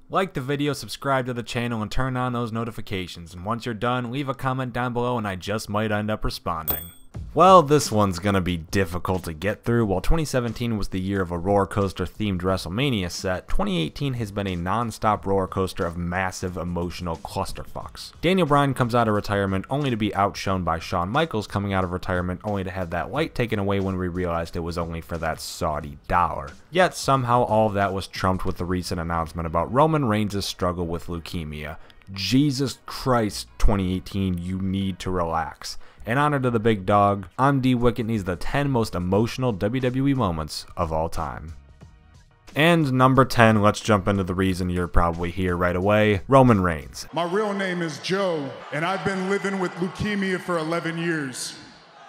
Like the video, subscribe to the channel, and turn on those notifications. And once you're done, leave a comment down below and I just might end up responding. Well, this one's gonna be difficult to get through. While 2017 was the year of a roller coaster themed WrestleMania set, 2018 has been a non-stop roller coaster of massive emotional clusterfucks. Daniel Bryan comes out of retirement only to be outshone by Shawn Michaels coming out of retirement only to have that light taken away when we realized it was only for that Saudi dollar. Yet somehow all of that was trumped with the recent announcement about Roman Reigns' struggle with leukemia. Jesus Christ, 2018, you need to relax. In honor to the big dog, I'm D. Wicket, and these are the 10 most emotional WWE moments of all time. And number 10, let's jump into the reason you're probably here right away, Roman Reigns. My real name is Joe, and I've been living with leukemia for 11 years.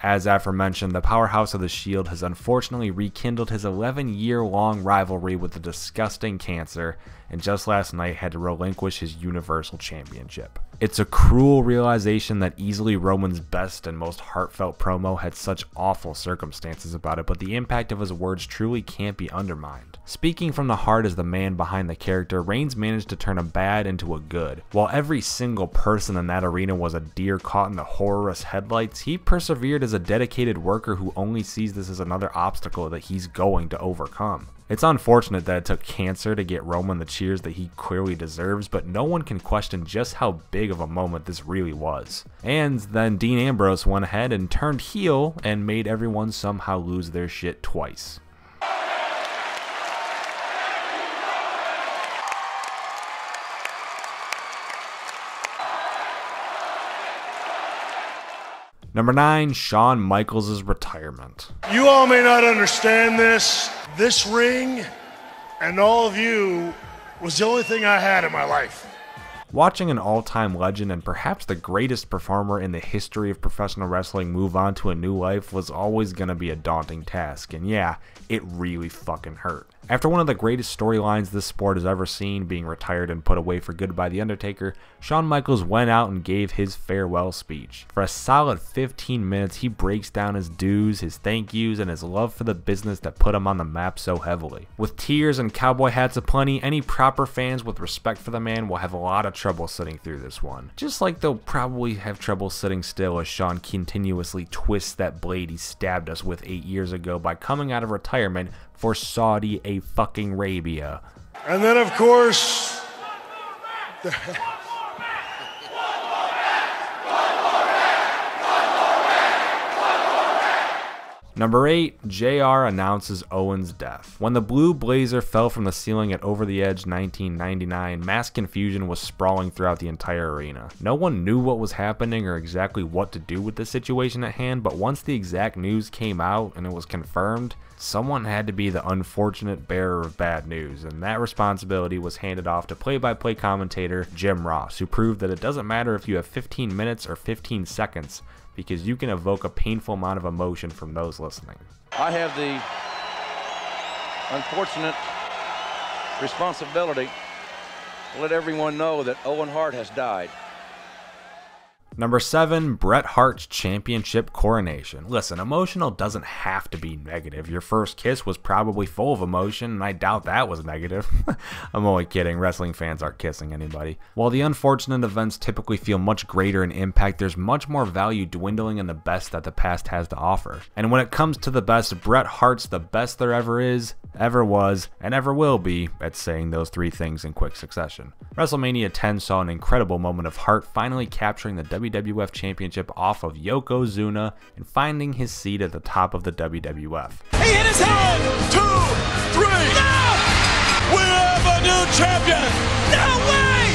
As aforementioned, the powerhouse of the Shield has unfortunately rekindled his 11-year-long rivalry with the disgusting cancer, and just last night had to relinquish his Universal Championship. It's a cruel realization that easily Roman's best and most heartfelt promo had such awful circumstances about it, but the impact of his words truly can't be undermined. Speaking from the heart as the man behind the character, Reigns managed to turn a bad into a good. While every single person in that arena was a deer caught in the horrorous headlights, he persevered as a dedicated worker who only sees this as another obstacle that he's going to overcome. It's unfortunate that it took cancer to get Roman the cheers that he clearly deserves, but no one can question just how big of a moment this really was. And then Dean Ambrose went ahead and turned heel and made everyone somehow lose their shit twice. Number 9, Shawn Michaels' retirement. You all may not understand this. This ring and all of you was the only thing I had in my life. Watching an all-time legend and perhaps the greatest performer in the history of professional wrestling move on to a new life was always going to be a daunting task, and yeah, it really fucking hurt. After one of the greatest storylines this sport has ever seen, being retired and put away for good by The Undertaker, Shawn Michaels went out and gave his farewell speech. For a solid 15 minutes, he breaks down his dues, his thank yous, and his love for the business that put him on the map so heavily. With tears and cowboy hats aplenty, any proper fans with respect for the man will have a lot of trouble sitting through this one. Just like they'll probably have trouble sitting still as Shawn continuously twists that blade he stabbed us with 8 years ago by coming out of retirement for Saudi fucking Arabia. And then of course, Number 8, JR announces Owen's death. When the blue blazer fell from the ceiling at Over the Edge 1999, mass confusion was sprawling throughout the entire arena. No one knew what was happening or exactly what to do with the situation at hand, but once the exact news came out and it was confirmed, someone had to be the unfortunate bearer of bad news, and that responsibility was handed off to play-by-play commentator Jim Ross, who proved that it doesn't matter if you have 15 minutes or 15 seconds, because you can evoke a painful amount of emotion from those listening. I have the unfortunate responsibility to let everyone know that Owen Hart has died. Number 7, Bret Hart's championship coronation. Listen, emotional doesn't have to be negative. Your first kiss was probably full of emotion, and I doubt that was negative. I'm only kidding, wrestling fans aren't kissing anybody. While the unfortunate events typically feel much greater in impact, there's much more value dwindling in the best that the past has to offer. And when it comes to the best, Bret Hart's the best there ever is, ever was, and ever will be at saying those three things in quick succession. WrestleMania 10 saw an incredible moment of Hart finally capturing the WWF Championship off of Yokozuna and finding his seat at the top of the WWF. He hit his head! 2, 3! No! We have a new champion! No way!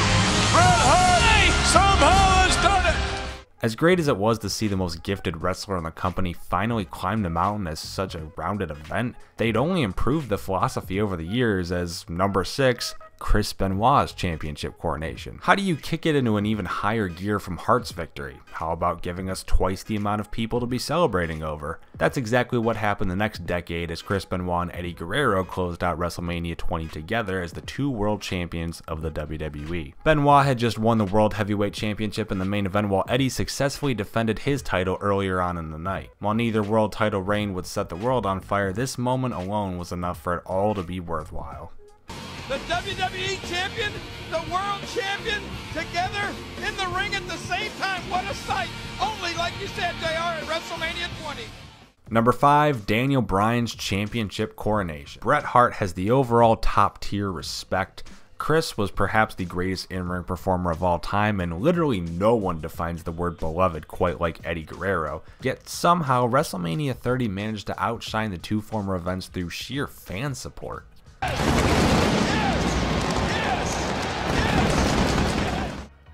Bret Hart somehow has done it! As great as it was to see the most gifted wrestler in the company finally climb the mountain as such a rounded event, they'd only improved the philosophy over the years as number 6, Chris Benoit's championship coronation. How do you kick it into an even higher gear from Hart's victory? How about giving us twice the amount of people to be celebrating over? That's exactly what happened the next decade as Chris Benoit and Eddie Guerrero closed out WrestleMania 20 together as the two world champions of the WWE. Benoit had just won the World Heavyweight Championship in the main event while Eddie successfully defended his title earlier on in the night. While neither world title reign would set the world on fire, this moment alone was enough for it all to be worthwhile. the WWE champion, the world champion, together in the ring at the same time. What a sight. Only, like you said, JR, at WrestleMania 20. Number 5, Daniel Bryan's championship coronation. Bret Hart has the overall top tier respect. Chris was perhaps the greatest in-ring performer of all time, and literally no one defines the word beloved quite like Eddie Guerrero. Yet somehow WrestleMania 30 managed to outshine the two former events through sheer fan support.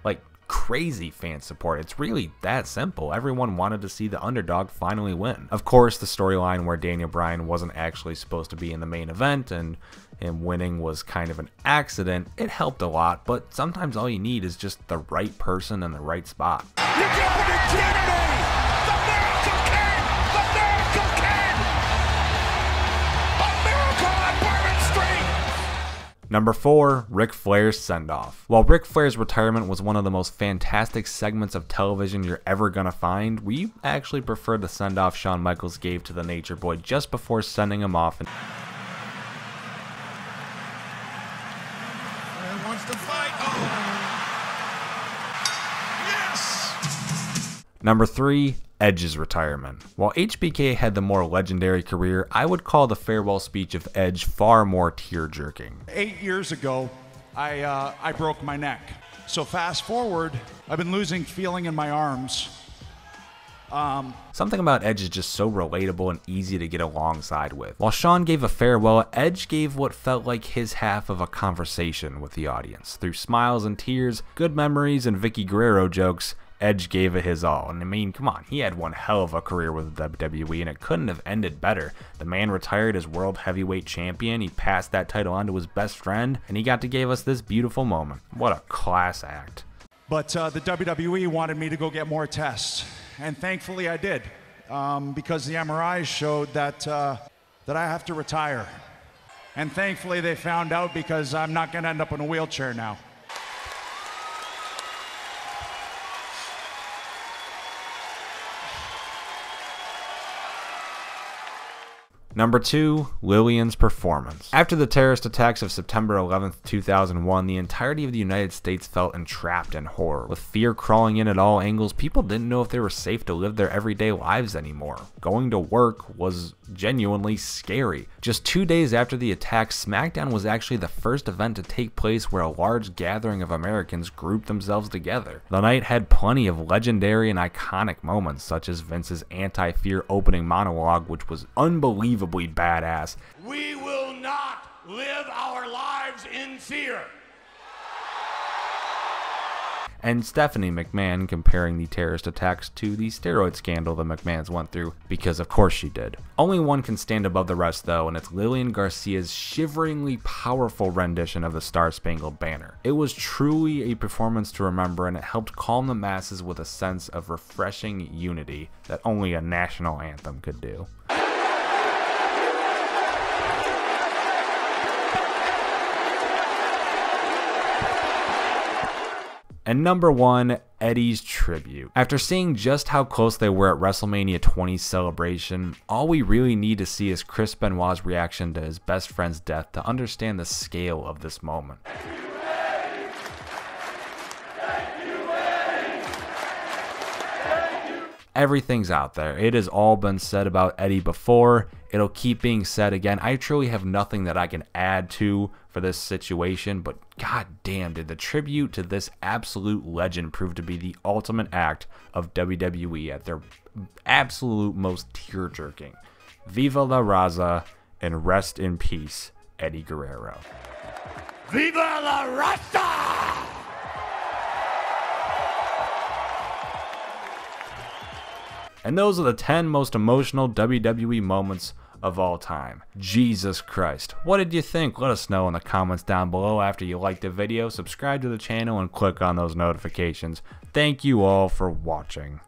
Like crazy fan support. It's really that simple. Everyone wanted to see the underdog finally win. Of course, the storyline where Daniel Bryan wasn't actually supposed to be in the main event and him winning was kind of an accident, it helped a lot, but sometimes all you need is just the right person in the right spot. You got opportunity! The Miracle King! The Miracle King! A miracle on Bourbon Street! Number 4, Ric Flairs SendOff. While Ric Flair's retirement was one of the most fantastic segments of television you're ever gonna find, we actually prefer the sendoff Shawn Michaels gave to the Nature Boy just before sending him off. To fight. Oh. Yes. Number 3, Edge's retirement. While HBK had the more legendary career, I would call the farewell speech of Edge far more tear-jerking. 8 years ago, I broke my neck. So fast forward, I've been losing feeling in my arms. Something about Edge is just so relatable and easy to get alongside with. While Shawn gave a farewell, Edge gave what felt like his half of a conversation with the audience. Through smiles and tears, good memories, and Vicky Guerrero jokes, Edge gave it his all. And I mean, come on, he had one hell of a career with the WWE, and it couldn't have ended better. The man retired as World Heavyweight Champion, he passed that title on to his best friend, and he got to give us this beautiful moment. What a class act. But the WWE wanted me to go get more tests. And thankfully I did, because the MRIs showed that that I have to retire. And thankfully they found out, because I'm not going to end up in a wheelchair now. Number 2, Lillian's performance. After the terrorist attacks of September 11th, 2001, the entirety of the United States felt entrapped in horror. With fear crawling in at all angles, people didn't know if they were safe to live their everyday lives anymore. Going to work was genuinely scary. Just 2 days after the attack, SmackDown was actually the first event to take place where a large gathering of Americans grouped themselves together. The night had plenty of legendary and iconic moments, such as Vince's anti-fear opening monologue, which was unbelievably badass. We will not live our lives in fear. And Stephanie McMahon comparing the terrorist attacks to the steroid scandal the McMahons went through, because of course she did. Only one can stand above the rest though, and it's Lillian Garcia's shiveringly powerful rendition of the Star-Spangled Banner. It was truly a performance to remember, and it helped calm the masses with a sense of refreshing unity that only a national anthem could do. And number 1, Eddie's tribute. After seeing just how close they were at WrestleMania 20's celebration, all we really need to see is Chris Benoit's reaction to his best friend's death to understand the scale of this moment. Everything's out there. It has all been said about Eddie before. It'll keep being said again. I truly have nothing that I can add to for this situation, but god damn, did the tribute to this absolute legend prove to be the ultimate act of WWE at their absolute most tear-jerking. Viva la Raza, and rest in peace, Eddie Guerrero. Viva la Raza! And those are the 10 most emotional WWE moments of all time. Jesus Christ. What did you think? Let us know in the comments down below after you liked the video. Subscribe to the channel and click on those notifications. Thank you all for watching.